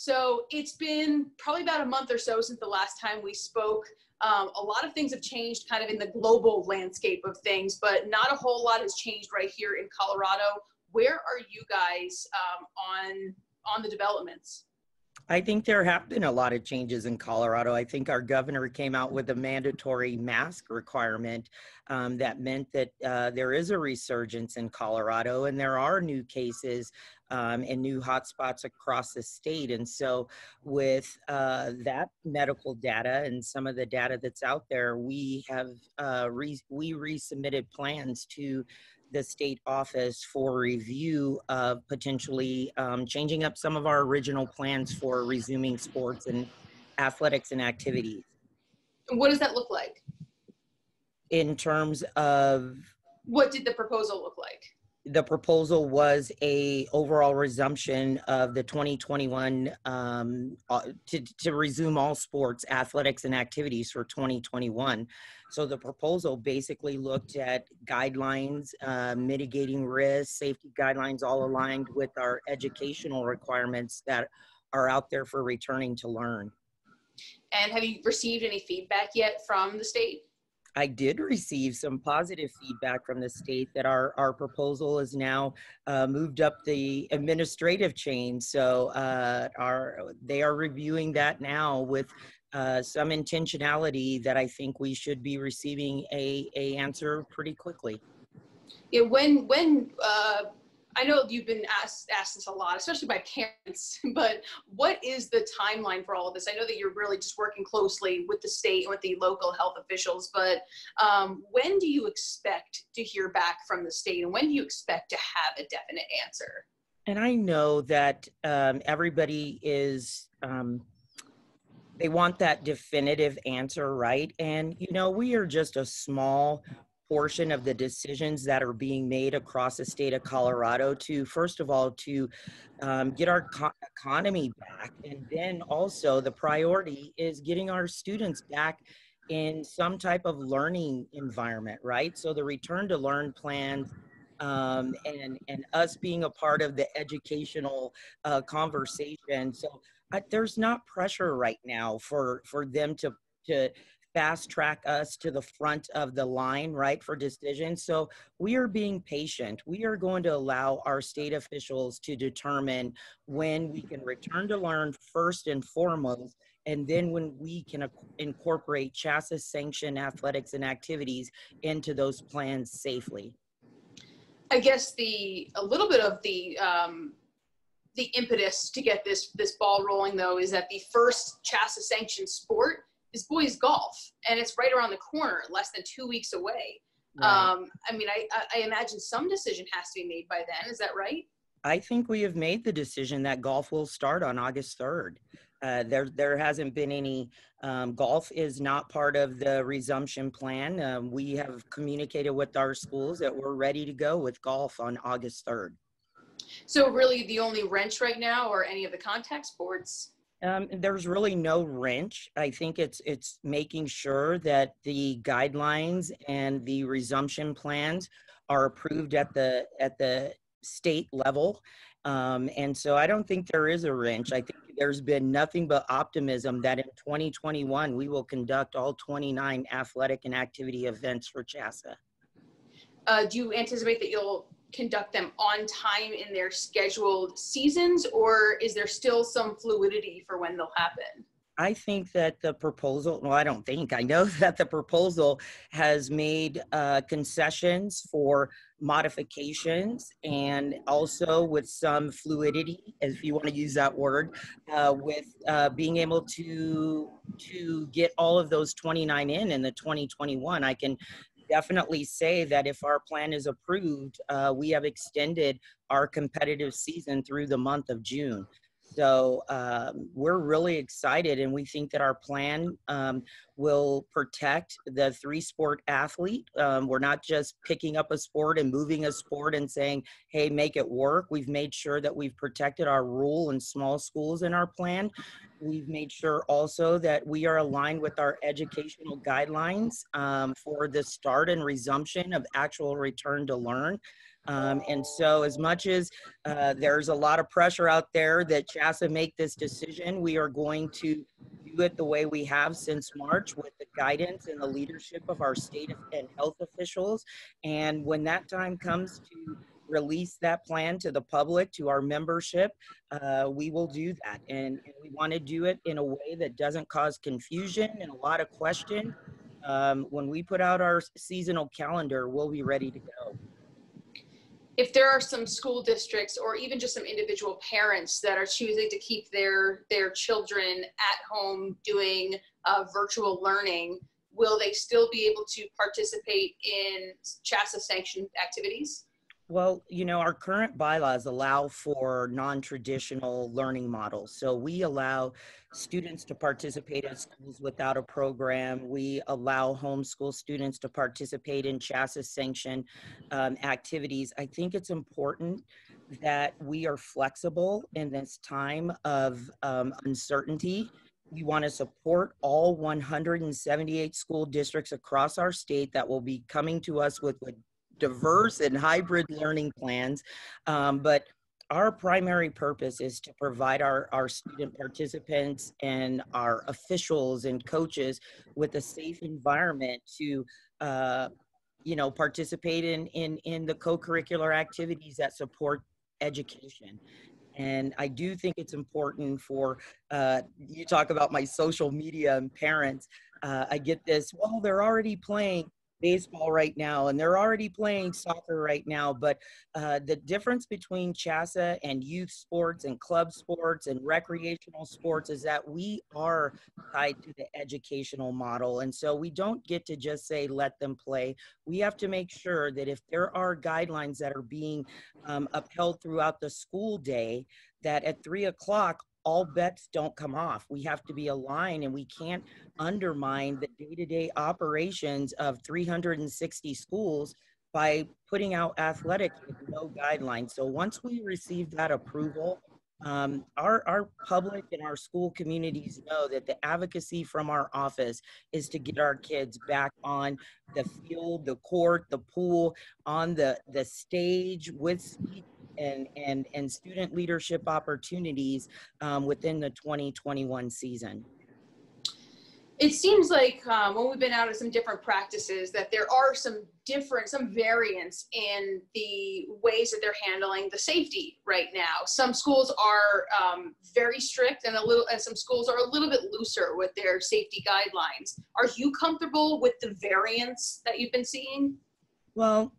So it's been probably about a month or so since the last time we spoke. A lot of things have changed kind of in the global landscape of things, but not a whole lot has changed right here in Colorado. Where are you guys on the developments? I think there have been a lot of changes in Colorado. I think our governor came out with a mandatory mask requirement that meant that there is a resurgence in Colorado, and there are new cases and new hotspots across the state. And so with that medical data and some of the data that's out there, we have we resubmitted plans to the state office for review of potentially changing up some of our original plans for resuming sports and athletics and activities. What does that look like? In terms of? What did the proposal look like? The proposal was a overall resumption of the 2021 to resume all sports, athletics, and activities for 2021. So the proposal basically looked at guidelines, mitigating risk, safety guidelines, all aligned with our educational requirements that are out there for returning to learn. And have you received any feedback yet from the state? I did receive some positive feedback from the state that our proposal is now moved up the administrative chain. So they are reviewing that now with some intentionality that I think we should be receiving a answer pretty quickly. Yeah, I know you've been asked this a lot, especially by parents, but what is the timeline for all of this? I know that you're really just working closely with the state and with the local health officials, but when do you expect to hear back from the state, and when do you expect to have a definite answer? And I know that everybody is, they want that definitive answer, right? And, you know, we are just a small portion of the decisions that are being made across the state of Colorado to, first of all, to get our economy back. And then also the priority is getting our students back in some type of learning environment, right? So the return to learn plans and us being a part of the educational conversation. So there's not pressure right now for them to fast track us to the front of the line, right, for decisions. So we are being patient. We are going to allow our state officials to determine when we can return to learn first and foremost, and then when we can incorporate CHSAA sanctioned athletics and activities into those plans safely. I guess a little bit of the impetus to get this ball rolling, though, is that the first CHSAA sanctioned sport is boys golf, and it's right around the corner, less than 2 weeks away. Right. I mean, I imagine some decision has to be made by then. Is that right? I think we have made the decision that golf will start on August 3rd. There hasn't been any, golf is not part of the resumption plan. We have communicated with our schools that we're ready to go with golf on August 3rd. So really the only wrench right now are any of the contact sports? There's really no wrench. I think it's making sure that the guidelines and the resumption plans are approved at the state level. And so I don't think there is a wrench. I think there's been nothing but optimism that in 2021, we will conduct all 29 athletic and activity events for CHSAA. Do you anticipate that you'll conduct them on time in their scheduled seasons, or is there still some fluidity for when they'll happen? I think that the proposal, well, I don't think, I know that the proposal has made concessions for modifications, and also with some fluidity, if you want to use that word, with being able to get all of those 29 in the 2021. I can definitely say that if our plan is approved, we have extended our competitive season through the month of June. So we're really excited, and we think that our plan will protect the three-sport athlete. We're not just picking up a sport and moving a sport and saying, hey, make it work. We've made sure that we've protected our rural and small schools in our plan. We've made sure also that we are aligned with our educational guidelines for the start and resumption of actual return to learn. And so as much as there's a lot of pressure out there that CHSAA make this decision, we are going to do it the way we have since March, with the guidance and the leadership of our state and health officials. And when that time comes to release that plan to the public, to our membership, we will do that. And we want to do it in a way that doesn't cause confusion and a lot of question. When we put out our seasonal calendar, we'll be ready to go. If there are some school districts or even just some individual parents that are choosing to keep their children at home doing virtual learning, will they still be able to participate in CHSAA sanctioned activities? Well, you know, our current bylaws allow for non-traditional learning models. So we allow students to participate in schools without a program. We allow homeschool students to participate in CHSAA sanctioned activities. I think it's important that we are flexible in this time of uncertainty. We want to support all 178 school districts across our state that will be coming to us with diverse and hybrid learning plans. But our primary purpose is to provide our student participants and our officials and coaches with a safe environment to you know, participate in the co-curricular activities that support education. And I do think it's important for, you talk about my social media and parents, I get this, well, they're already playing baseball right now and they're already playing soccer right now. But the difference between CHSAA and youth sports and club sports and recreational sports is that we are tied to the educational model. And so we don't get to just say, let them play. We have to make sure that if there are guidelines that are being upheld throughout the school day, that at 3 o'clock, all bets don't come off. We have to be aligned, and we can't undermine the day-to-day operations of 360 schools by putting out athletics with no guidelines. So once we receive that approval, our public and our school communities know that the advocacy from our office is to get our kids back on the field, the court, the pool, on the stage with speech and student leadership opportunities within the 2021 season. It seems like when we've been out of some different practices that there are some variants in the ways that they're handling the safety right now. Some schools are very strict and some schools are a little bit looser with their safety guidelines. Are you comfortable with the variants that you've been seeing? Well,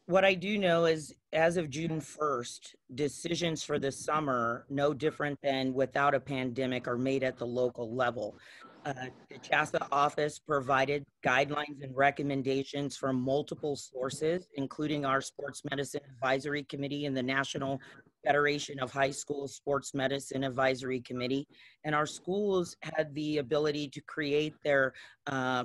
what I do know is as of June 1st, decisions for the summer, no different than without a pandemic, are made at the local level. The CHSAA office provided guidelines and recommendations from multiple sources, including our Sports Medicine Advisory Committee and the National Federation of High School Sports Medicine Advisory Committee. And our schools had the ability to create their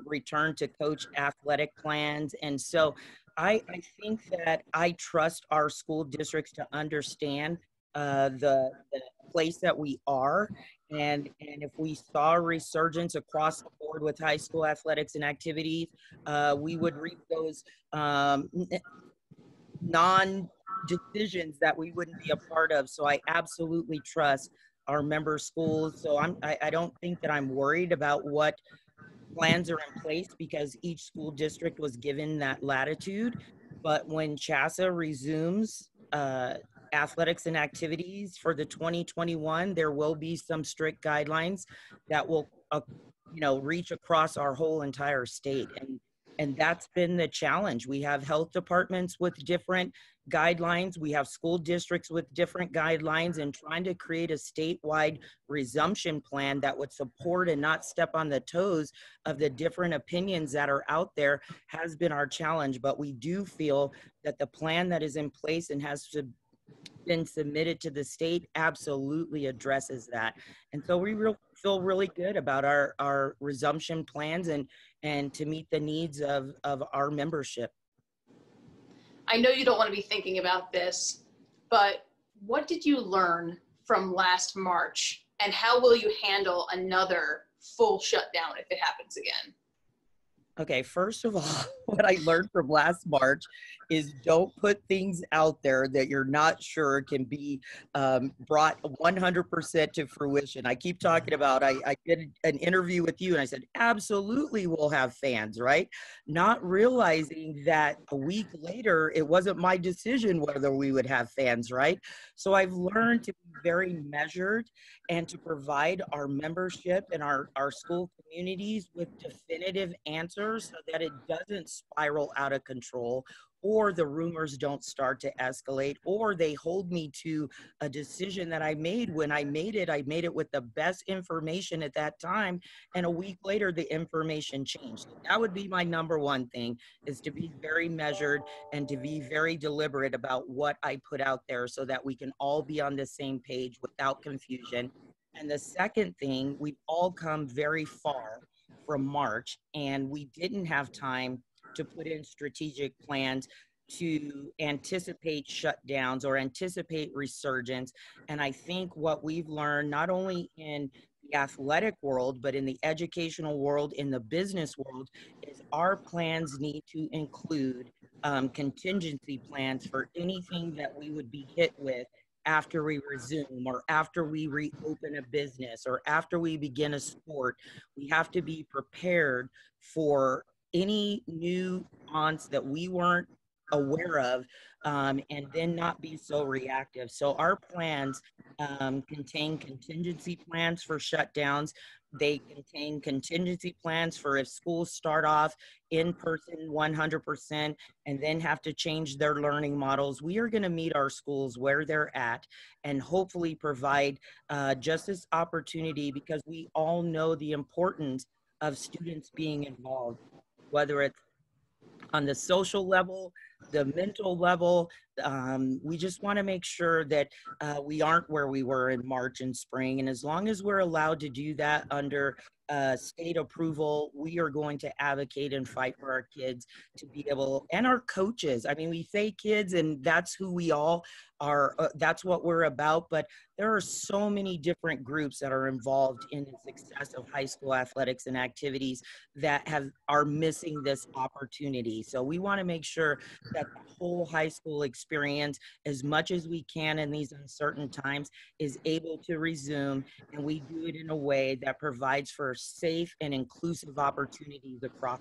return to coach athletic plans. And so I think that I trust our school districts to understand the place that we are. And if we saw a resurgence across the board with high school athletics and activities, we would reap those non-decisions that we wouldn't be a part of. So I absolutely trust our member schools. So I don't think that I'm worried about what plans are in place, because each school district was given that latitude. But when CHSAA resumes athletics and activities for the 2021, there will be some strict guidelines that will reach across our whole entire state. And that's been the challenge. We have health departments with different guidelines. We have school districts with different guidelines, and trying to create a statewide resumption plan that would support and not step on the toes of the different opinions that are out there has been our challenge. But we do feel that the plan that is in place and has been submitted to the state absolutely addresses that. And so we feel really good about our resumption plans and to meet the needs of our membership. I know you don't want to be thinking about this, but what did you learn from last March, and how will you handle another full shutdown if it happens again? Okay, first of all, what I learned from last March is don't put things out there that you're not sure can be brought 100% to fruition. I keep talking about, I did an interview with you and I said, absolutely, we'll have fans, right? Not realizing that a week later, it wasn't my decision whether we would have fans, right? So I've learned to be very measured and to provide our membership and our school communities with definitive answers so that it doesn't spiral out of control or the rumors don't start to escalate or they hold me to a decision that I made. When I made it with the best information at that time, and a week later the information changed. So that would be my number one thing, is to be very measured and to be very deliberate about what I put out there so that we can all be on the same page without confusion. And the second thing, we've all come very far from March, and we didn't have time to put in strategic plans to anticipate shutdowns or anticipate resurgence. And I think what we've learned, not only in the athletic world, but in the educational world, in the business world, is our plans need to include contingency plans for anything that we would be hit with after we resume or after we reopen a business or after we begin a sport. We have to be prepared for any new nuance that we weren't aware of, and then not be so reactive. So our plans contain contingency plans for shutdowns. They contain contingency plans for if schools start off in person 100% and then have to change their learning models. We are going to meet our schools where they're at and hopefully provide just this opportunity, because we all know the importance of students being involved, whether it's on the social level, the mental level. We just want to make sure that we aren't where we were in March and spring. And as long as we're allowed to do that under state approval, we are going to advocate and fight for our kids to be able, and our coaches. I mean, we say kids, and that's who we all are. That's what we're about. But there are so many different groups that are involved in the success of high school athletics and activities that are missing this opportunity. So we want to make sure that the whole high school experience, as much as we can in these uncertain times, is able to resume, and we do it in a way that provides for safe and inclusive opportunities across